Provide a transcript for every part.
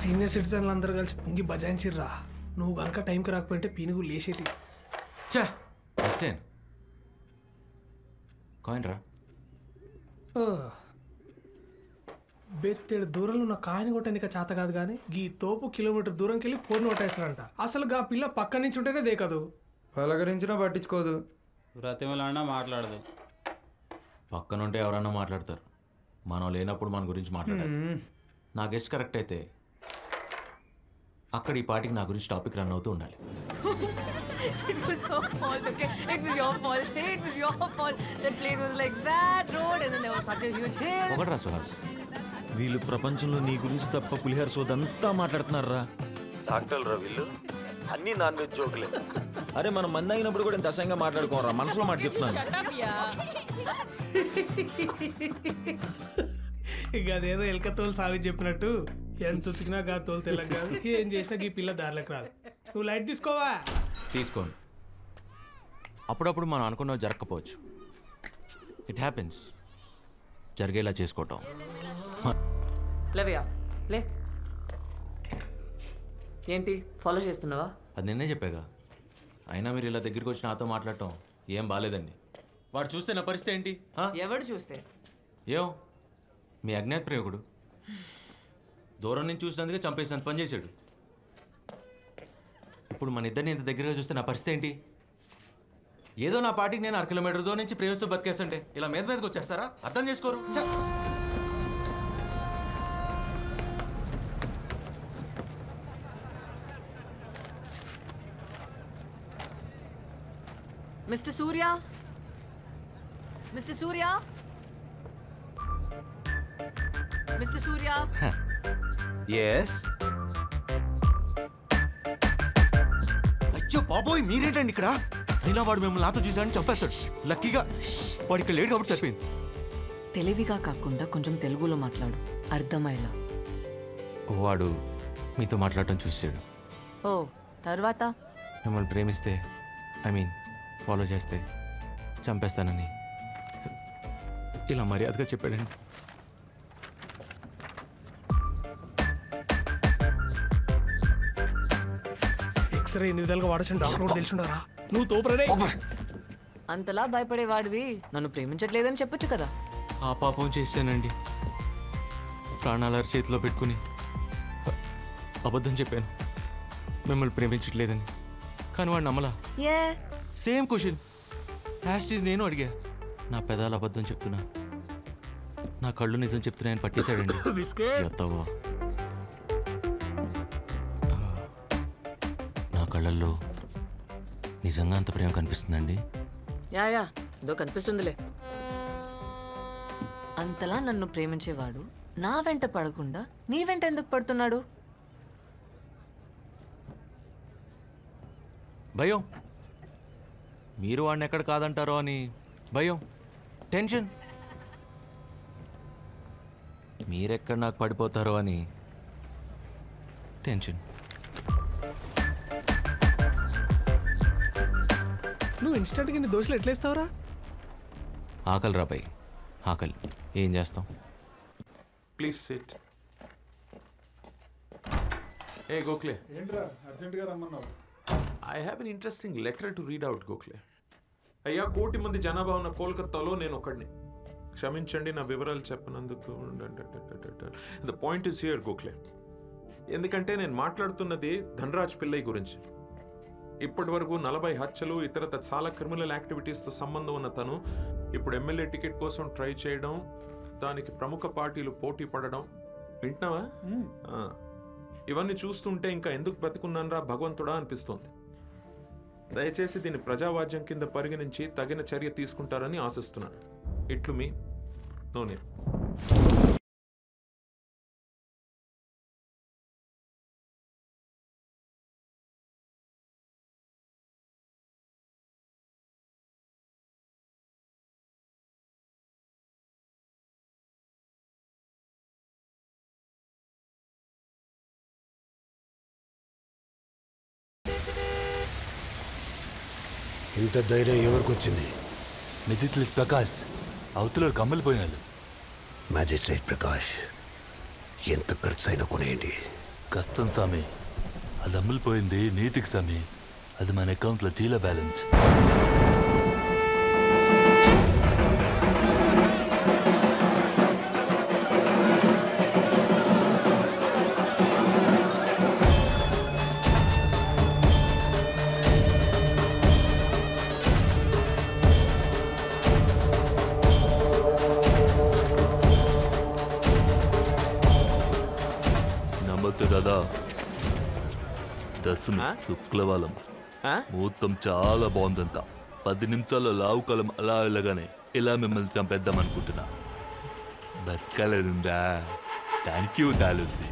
Senior సిటిజన్లు అందరూ కలిసి పొంగి బజాయించిర్రా. నువ్వు కనుక టైంకి రాకపోయింటే పీనుగు లేచేటి. కాయిన్ రా. బెత్తేడు దూరంలో ఉన్న కాయని కొట్టనిక చేత కాదు కానీ గీ తోపు కిలోమీటర్ దూరంకి వెళ్ళి ఫోన్ కొట్టేస్తాడంట. అసలు గా పిల్ల పక్క నుంచి ఉంటేనే దేకదు, పలకరించినా పట్టించుకోదు, బ్రతిమలన్నా మాట్లాడదు. పక్కనుంటే ఎవరన్నా మాట్లాడతారు, మనం లేనప్పుడు మన గురించి మాట్లాడారు. నా గెస్ట్ కరెక్ట్ అయితే అక్కడ ఈ పాటికి నా గురించి టాపిక్ రన్ అవుతూ ఉండాలి. It was your fault, okay? It was your fault. Say it was your fault. That place was like that road and then there was such a huge hill. ఒకటి రా సుహాస్, వీళ్ళు ప్రపంచంలో నీ గురించి తప్ప పులిహార సోదంతా మాట్లాడుతున్నారా? డాక్టర్లు రా వీళ్ళు, అన్ని నాన్ వెజ్ జోకులే. అరే మనం మంది అయినప్పుడు కూడా ఇంత అసహ్యంగా మాట్లాడుకోరా, మనసులో మాట చెప్తున్నాను. ఇక అదేదో ఎలక తోలు సావి చెప్పినట్టు ఎంత ఉతికినా గా తోలు తెల్లగా కాదు, ఏం చేసినా ఈ పిల్ల దారిలోకి రాదు. నువ్వు లైట్ తీసుకోవా? తీసుకోండి. అప్పుడప్పుడు మనం అనుకున్నవి జరగకపోవచ్చు, ఇట్ హ్యాపెన్స్. జరిగేలా చేసుకోవటం. లేవయ్యా లే. ఏంటి ఫాలో చేస్తున్నావా? అది నిన్నే చెప్పాగా. అయినా మీరు ఇలా దగ్గరికి వచ్చి నాతో మాట్లాడటం ఏం బాగాలేదండి. వాడు చూస్తే నా పరిస్థితి ఏంటి? ఎవడు చూస్తే? ఏం మీ అజ్ఞాత ప్రేమికుడు దూరం నుంచి చూసినందుకే చంపేసినంత పని చేశాడు. ఇప్పుడు మన ఇద్దరిని ఇంత దగ్గరగా చూస్తే నా పరిస్థితి ఏంటి? ఏదో నా పాటికి నేను 1 కిలోమీటర్ దూరం నుంచి ప్రేమిస్తూ బతికేస్తుంటే ఇలా మీదకి వచ్చేస్తారా? అర్థం చేసుకోరు. మిస్టర్ సూర్య, మిస్టర్ సూర్య, మిస్టర్ సూర్య. ఎస్. అయ్యో బాబోయ్, మీరేంటండి ఇక్కడ? అయినా వాడు మిమ్మల్ని నాతో చూసాడని చంపేస్తాడు. లక్కీగా వాడు ఇక్కడ లేడు కాబట్టి చెప్పింది. తెలివిగా కాకుండా కొంచెం తెలుగులో మాట్లాడు, అర్థమయ్యేలా. వాడు మీతో మాట్లాడటం చూసాడు. ఓ తర్వాత? మిమ్మల్ని ప్రేమిస్తే, ఐ మీన్ ఫాలో చేస్తే చంపేస్తానని ఇలా మర్యాదగా చెప్పాడండి. ఎక్స్రే ఎన్ని విధాలుగా వాడొచ్చు డాక్టర్ కూడా తెలిసిండారా? నువ్వు తోపరే. అంతలా భయపడేవాడివి నన్ను ప్రేమించట్లేదని చెప్పొచ్చు కదా. ఆ పాపం చేశానండి. ప్రాణాల చేతిలో పెట్టుకుని అబద్ధం చెప్పాను మిమ్మల్ని ప్రేమించట్లేదని. కానీ వాడు నమ్మలా. సేమ్ క్వశ్చన్ హ్యాష్టీజ్ నేను అడిగా. నా పెదాలు అబద్ధం చెప్తున్నా, నా కళ్ళు నిజం చెప్తున్నాయని పట్టేశాడండి. చెప్తావా? నా కళ్ళల్లో నిజంగా అంత ప్రేమ కనిపిస్తుందండి. యా ఏదో కనిపిస్తుందిలే. అంతలా నన్ను ప్రేమించేవాడు నా వెంట పడకుండా నీ వెంట ఎందుకు పడుతున్నాడు? భయం. మీరు వాడిని ఎక్కడ కాదంటారో అని భయం, టెన్షన్. మీరెక్కడ నాకు పడిపోతారో అని టెన్షన్. నువ్వు ఇన్స్టెంట్గా నీ దోశలు ఎట్లేస్తావురా? ఆకలి రాబాయి, ఆకలి. ఏం చేస్తాం? Please SIT. ఏ గోఖలే, ఏంట్రా అర్జెంటుగా రమ్మన్నావు? I have an interesting letter to read out Gokhale. అయ్యా, 1 కోటి మంది జనాభా ఉన్న కోల్కతాలో నేను ఒకడిని. క్షమించండి నా వివరాలు చెప్పనందుకు. The point is here Gokhale. ఎందుకంటే నేను మాట్లాడుతున్నది ధనరాజ్ పిల్లై గురించి. ఇప్పటి వరకు 40 హత్యలు ఇతరత చాలా క్రిమినల్ యాక్టివిటీస్తో సంబంధం ఉన్న తను ఇప్పుడు ఎమ్మెల్యే టికెట్ కోసం ట్రై చేయడం, దానికి ప్రముఖ పార్టీలు పోటీ పడడం. వింటున్నావా? ఇవన్నీ చూస్తుంటే ఇంకా ఎందుకు బ్రతికున్నానరా భగవంతుడా అనిపిస్తోంది. దయచేసి దీన్ని ప్రజావాజ్యం కింద పరిగణించి తగిన చర్య తీసుకుంటారని ఆశిస్తున్నాను. ఇట్లు మీ నోనే. ఇంత ధైర్యం ఎవరికి వచ్చింది? నిధిత్లి ప్రకాష్ అవతల కమ్మలిపోయినాడు. మ్యాజిస్ట్రేట్ ప్రకాష్, ఎంత ఖర్చు అయినా కొనేయండి, కష్టం స్వామి. అది అమ్ములిపోయింది నీతికి స్వామి. అది మన అకౌంట్లో జీరో బ్యాలెన్స్. నమ్మొద్దు దాదా. దశమి శుక్లవాలం ముహూర్తం చాలా బాగుందంట. 10 నిమిషాల్లో లావుకాలం అలా వెళ్ళగానే ఇలా మిమ్మల్ని చంపేద్దాం అనుకుంటున్నా. బతకాలనుందా? దానికి తాలుంది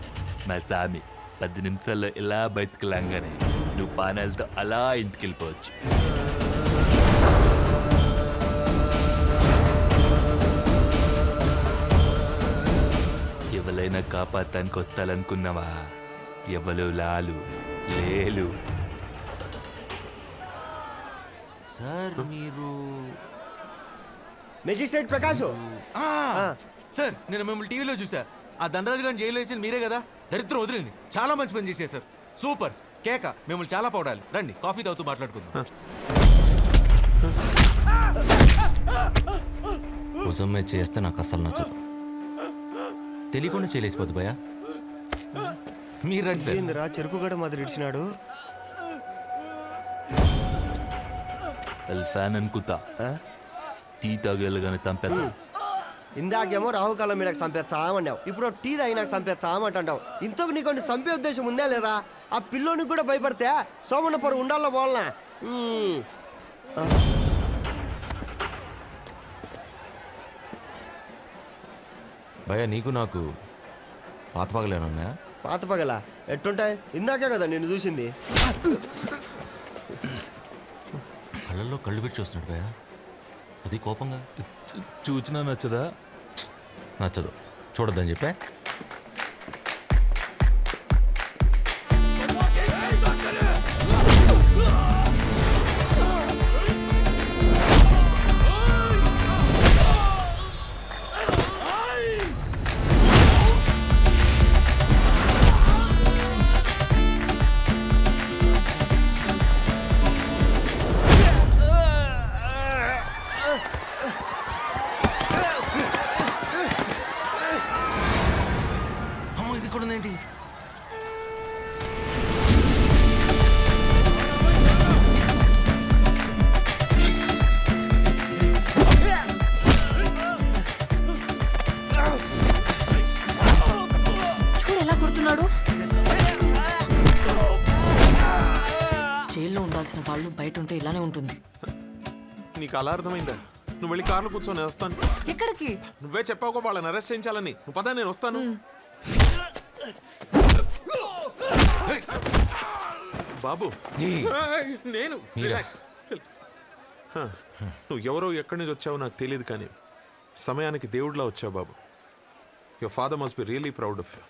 మా సామి. 10 నిమిషాల్లో ఇలా బయటకు లాగానే నువ్వు పానాలతో అలా ఇంటికి వెళ్ళిపోవచ్చు. ఎవరైనా కాపాడటానికి వస్తాలనుకున్నావా? ఎవరు లాలు లేలు. సార్ మీరు మెజిస్ట్రేట్ ప్రకాష్. సార్ నేను మిమ్మల్ని టీవీలో చూసా. ఆ ధనరాజు గారిని జైలు వేసింది మీరే కదా? దరిద్రం వదిలింది. చాలా మంచి పని చేశారు సార్. సూపర్ కేక. మిమ్మల్ని చాలా పౌడాలి. రండి కాఫీ తాగుతూ మాట్లాడుకుందాం. ఉసమ్మే చేస్తే నాకు అస్సలు నచ్చదు. తెలియకుండా చేయలేసిపోద్దు భయ. మీరంటే చెరుకు గడ మాదిరి ఇచ్చినాడు. ఫ్యాన్ అనుకుంటా. టీ తాగేళ్ళగానే చంపేద్దా. ఇందాకేమో రాహుకాలం మీద చంపేస్తామన్నావు, ఇప్పుడు టీ తాగి నాకు చంపేస్తామంటావు. ఇంతకు నీకు చంపే ఉద్దేశం ఉందా లేదా? ఆ పిల్లోనికి కూడా భయపడితే సోమన్న పొరు ఉండాలో పోవాలనా? భయ నీకు నాకు పాత పగలేనున్నాయా? పాత పగల ఎట్టుంటాయి? ఇందాకే కదా నేను చూసింది. కళ్ళల్లో కళ్ళు పెట్టి చూస్తున్నాడు భయ. అది కోపంగా. చూచినా నచ్చదా? నచ్చదు. చూడొద్దని చెప్పా. ఏంటి ఎలా కొడుతున్నాడు? జైల్లో ఉండాల్సిన వాళ్ళు బయట ఉంటే ఇలానే ఉంటుంది. నీకు అలా అర్థమైందా? నువ్వు వెళ్ళి కార్లో కూర్చొని వస్తాను. ఎక్కడికి? నువ్వే చెప్పావు వాళ్ళని అరెస్ట్ చేయించాలని. నువ్వు పదా, నేను వస్తాను. బాబు నేను నువ్వు ఎవరో ఎక్కడి నుంచి వచ్చావో నాకు తెలియదు, కానీ సమయానికి దేవుడిలా వచ్చావు బాబు. Your father must be really proud of you.